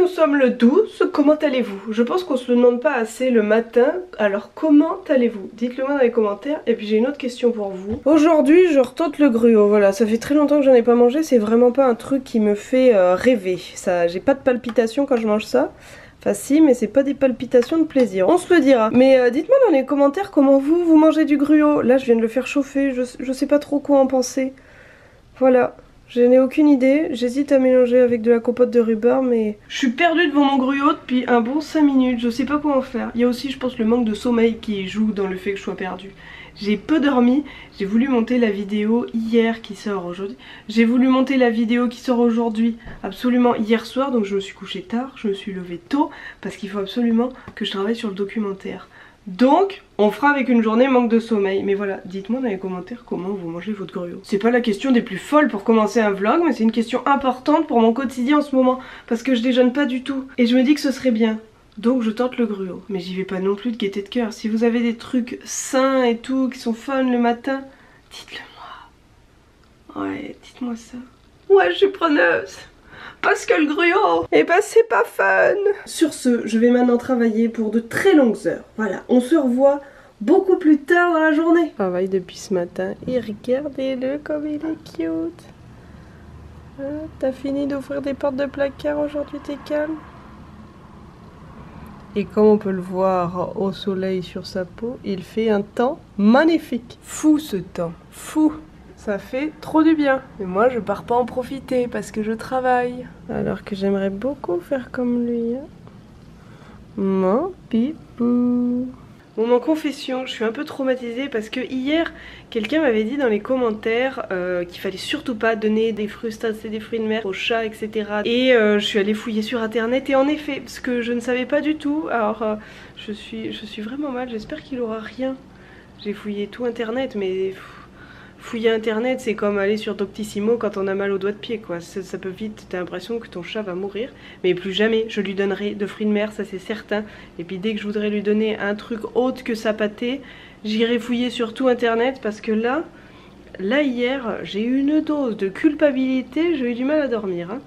nous sommes le 12, comment allez-vous? Je pense qu'on se le demande pas assez le matin, alors comment allez-vous? Dites-le moi dans les commentaires, et puis j'ai une autre question pour vous. Aujourd'hui je retente le gruau, voilà, ça fait très longtemps que j'en ai pas mangé, c'est vraiment pas un truc qui me fait rêver. J'ai pas de palpitations quand je mange ça. Enfin si, mais c'est pas des palpitations de plaisir, on se le dira. Mais dites-moi dans les commentaires comment vous mangez du gruau. Là je viens de le faire chauffer, je sais pas trop quoi en penser. Voilà, je n'ai aucune idée, j'hésite à mélanger avec de la compote de rhubarbe, mais... Je suis perdue devant mon gruau depuis un bon 5 minutes, je sais pas comment faire. Il y a aussi je pense le manque de sommeil qui joue dans le fait que je sois perdue. J'ai peu dormi, j'ai voulu monter la vidéo hier qui sort aujourd'hui. J'ai voulu monter la vidéo qui sort aujourd'hui absolument hier soir, donc je me suis couchée tard, je me suis levée tôt, parce qu'il faut absolument que je travaille sur le documentaire. Donc, on fera avec une journée manque de sommeil. Mais voilà, dites-moi dans les commentaires comment vous mangez votre gruau. C'est pas la question des plus folles pour commencer un vlog, mais c'est une question importante pour mon quotidien en ce moment, parce que je déjeune pas du tout. Et je me dis que ce serait bien. Donc je tente le gruau, mais j'y vais pas non plus de gaieté de cœur. Si vous avez des trucs sains et tout, qui sont fun le matin, dites-le moi. Ouais, dites-moi ça. Ouais, je suis preneuse. Parce que le gruau, eh ben c'est pas fun. Sur ce, je vais maintenant travailler pour de très longues heures. Voilà, on se revoit beaucoup plus tard dans la journée. Je travaille depuis ce matin et regardez-le comme il est cute. Hein, t'as fini d'ouvrir des portes de placard aujourd'hui, t'es calme? Et comme on peut le voir au soleil sur sa peau, il fait un temps magnifique. Fou ce temps, fou. Ça fait trop du bien. Mais moi je pars pas en profiter parce que je travaille. Alors que j'aimerais beaucoup faire comme lui. Hein. Mon pipou. Bon, en confession, je suis un peu traumatisée parce que hier, quelqu'un m'avait dit dans les commentaires qu'il fallait surtout pas donner des crustacés, des fruits de mer aux chats, etc. Et je suis allée fouiller sur internet et en effet, ce que je ne savais pas du tout, alors je suis vraiment mal, j'espère qu'il aura rien. J'ai fouillé tout internet, mais... Fouiller internet, c'est comme aller sur Doctissimo quand on a mal au doigt de pied, quoi. Ça peut vite, t'as l'impression que ton chat va mourir. Mais plus jamais je lui donnerai de fruits de mer, ça c'est certain. Et puis dès que je voudrais lui donner un truc autre que sa pâtée, j'irai fouiller sur tout internet parce que là hier, j'ai eu une dose de culpabilité, j'ai eu du mal à dormir. Hein.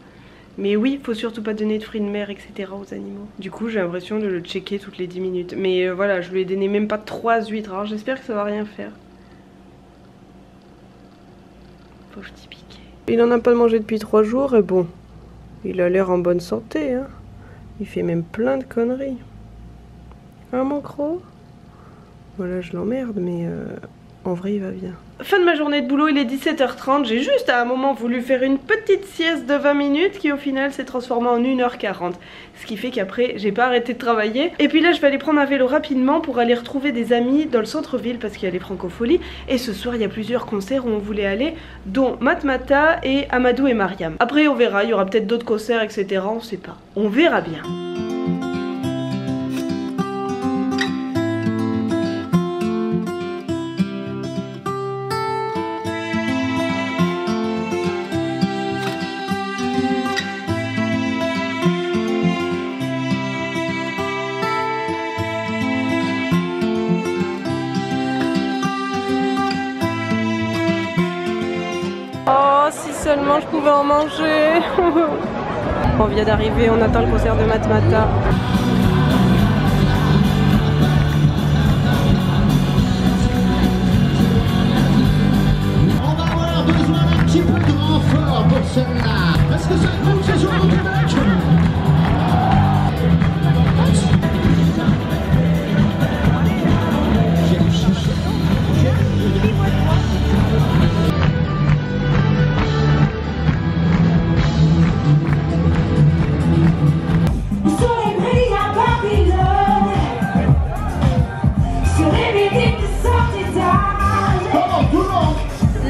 Mais oui, faut surtout pas donner de fruits de mer, etc. aux animaux. Du coup, j'ai l'impression de le checker toutes les 10 minutes. Mais voilà, je lui ai donné même pas 3 huîtres, alors j'espère que ça va rien faire. Pauvre petit piquet. Il en a pas mangé depuis 3 jours et bon, il a l'air en bonne santé. Hein. Il fait même plein de conneries. Hein mon croc? Voilà, je l'emmerde, mais en vrai il va bien. Fin de ma journée de boulot, il est 17h30. J'ai juste à un moment voulu faire une petite sieste de 20 minutes qui au final s'est transformée en 1h40. Ce qui fait qu'après j'ai pas arrêté de travailler. Et puis là je vais aller prendre un vélo rapidement pour aller retrouver des amis dans le centre-ville parce qu'il y a les Francopholies. Et ce soir il y a plusieurs concerts où on voulait aller, dont Matmata et Amadou et Mariam. Après on verra, il y aura peut-être d'autres concerts, etc. On sait pas. On verra bien. Si seulement je pouvais en manger. On vient d'arriver, on attend le concert de Matmata. On va avoir besoin d'un petit peu de renfort pour cela. Parce que ça compte, c'est sur le Québec.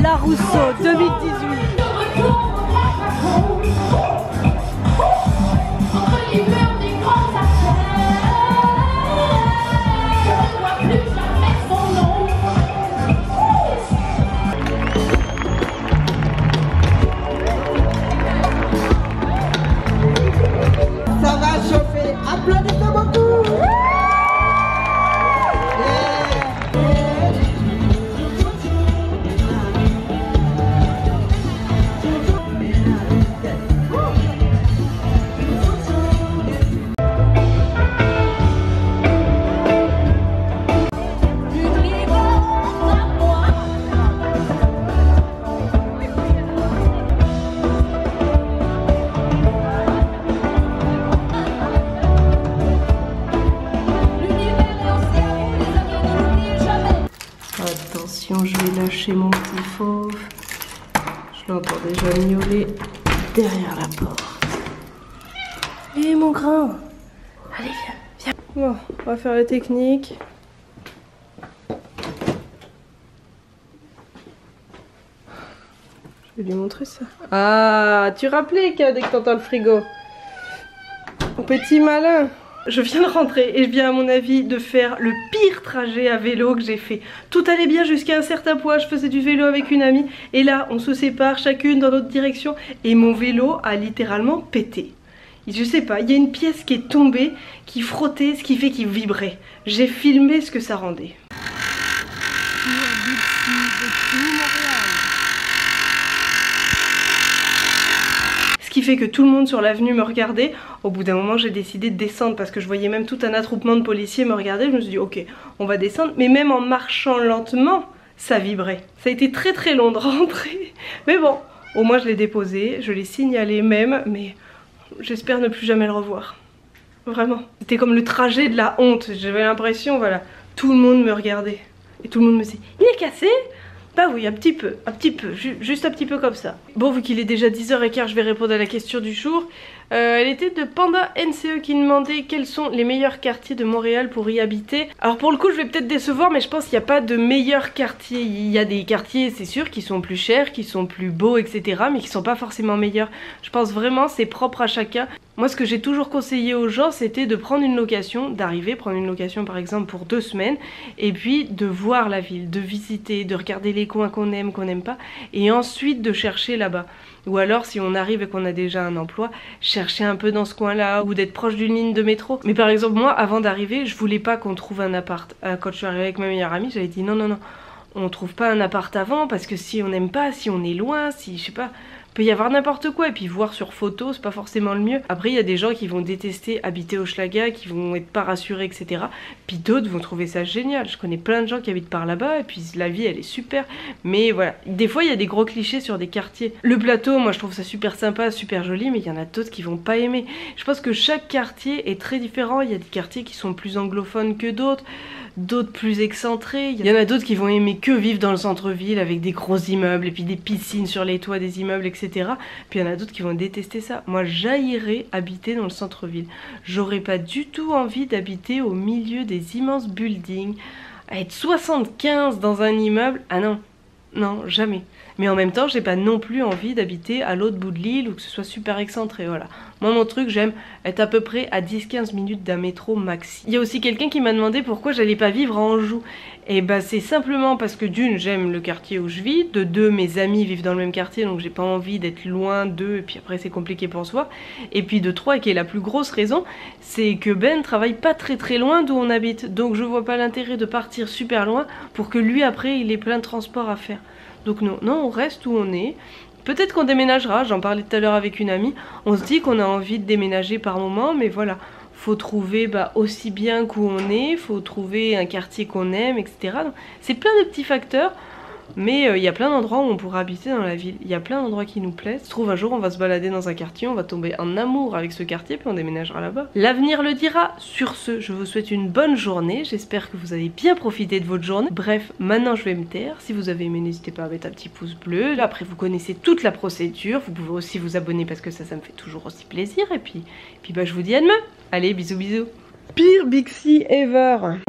La Rousseau 2018. Attendez, je vais miauler derrière la porte. Et mon grain. Allez, viens. Bon, on va faire la technique. Je vais lui montrer ça. Ah, tu rappelais dès que t'entends le frigo. Petit malin. Je viens de rentrer et je viens à mon avis de faire le pire trajet à vélo que j'ai fait. Tout allait bien jusqu'à un certain point, je faisais du vélo avec une amie et là on se sépare chacune dans notre direction et mon vélo a littéralement pété. Je sais pas, il y a une pièce qui est tombée, qui frottait, ce qui fait qu'il vibrait. J'ai filmé ce que ça rendait. Ce qui fait que tout le monde sur l'avenue me regardait. Au bout d'un moment j'ai décidé de descendre parce que je voyais même tout un attroupement de policiers me regarder. Je me suis dit ok, on va descendre. Mais même en marchant lentement, ça vibrait. Ça a été très très long de rentrer. Mais bon, au moins je l'ai déposé, je l'ai signalé même. Mais j'espère ne plus jamais le revoir. Vraiment. C'était comme le trajet de la honte. J'avais l'impression, voilà, tout le monde me regardait. Et tout le monde me disait, il est cassé ? Bah oui, un petit peu, juste un petit peu comme ça. Bon, vu qu'il est déjà 10h15, je vais répondre à la question du jour. Elle était de Panda NCE qui demandait quels sont les meilleurs quartiers de Montréal pour y habiter. Alors pour le coup, je vais peut-être décevoir, mais je pense qu'il n'y a pas de meilleurs quartiers. Il y a des quartiers, c'est sûr, qui sont plus chers, qui sont plus beaux, etc. mais qui sont pas forcément meilleurs. Je pense vraiment c'est propre à chacun. Moi, ce que j'ai toujours conseillé aux gens, c'était de prendre une location, d'arriver, prendre une location par exemple pour 2 semaines, et puis de voir la ville, de visiter, de regarder les coins qu'on n'aime pas, et ensuite de chercher là-bas. Ou alors, si on arrive et qu'on a déjà un emploi, chercher un peu dans ce coin-là, ou d'être proche d'une ligne de métro. Mais par exemple, moi, avant d'arriver, je voulais pas qu'on trouve un appart. Quand je suis arrivée avec ma meilleure amie, j'avais dit non, non, non, on trouve pas un appart avant, parce que si on n'aime pas, si on est loin, si, je sais pas... peut y avoir n'importe quoi et puis voir sur photo c'est pas forcément le mieux. Après il y a des gens qui vont détester habiter au Hochelaga, qui vont être pas rassurés etc. Puis d'autres vont trouver ça génial. Je connais plein de gens qui habitent par là-bas et puis la vie elle est super. Mais voilà, des fois il y a des gros clichés sur des quartiers. Le plateau moi je trouve ça super sympa, super joli, mais il y en a d'autres qui vont pas aimer. Je pense que chaque quartier est très différent. Il y a des quartiers qui sont plus anglophones que d'autres plus excentrés. Il y en a d'autres qui vont aimer que vivre dans le centre-ville avec des gros immeubles et puis des piscines sur les toits des immeubles, etc. Puis il y en a d'autres qui vont détester ça. Moi, j'haïrais habiter dans le centre-ville. J'aurais pas du tout envie d'habiter au milieu des immenses buildings. À être 75 dans un immeuble, ah non, non, jamais. Mais en même temps, j'ai pas non plus envie d'habiter à l'autre bout de l'île ou que ce soit super excentré, voilà. Moi, mon truc, j'aime être à peu près à 10-15 minutes d'un métro maxi. Il y a aussi quelqu'un qui m'a demandé pourquoi j'allais pas vivre à Anjou. Et bah, c'est simplement parce que d'une, j'aime le quartier où je vis. De deux, mes amis vivent dans le même quartier, donc j'ai pas envie d'être loin d'eux. Et puis après, c'est compliqué pour soi. Et puis de trois, et qui est la plus grosse raison, c'est que Ben travaille pas très loin d'où on habite. Donc je vois pas l'intérêt de partir super loin pour que lui, après, il ait plein de transports à faire. Donc non, on reste où on est. Peut-être qu'on déménagera, j'en parlais tout à l'heure avec une amie. On se dit qu'on a envie de déménager par moment, mais voilà. Faut trouver aussi bien qu'où on est, faut trouver un quartier qu'on aime, etc. C'est plein de petits facteurs. Mais il y a plein d'endroits où on pourra habiter dans la ville. Il y a plein d'endroits qui nous plaisent. Se trouve un jour on va se balader dans un quartier, on va tomber en amour avec ce quartier, puis on déménagera là-bas. L'avenir le dira. Sur ce, je vous souhaite une bonne journée. J'espère que vous avez bien profité de votre journée. Bref, maintenant je vais me taire. Si vous avez aimé, n'hésitez pas à mettre un petit pouce bleu. Là, après, vous connaissez toute la procédure. Vous pouvez aussi vous abonner parce que ça me fait toujours aussi plaisir. Et puis je vous dis à demain. Allez, bisous bisous. Pire Bixi ever.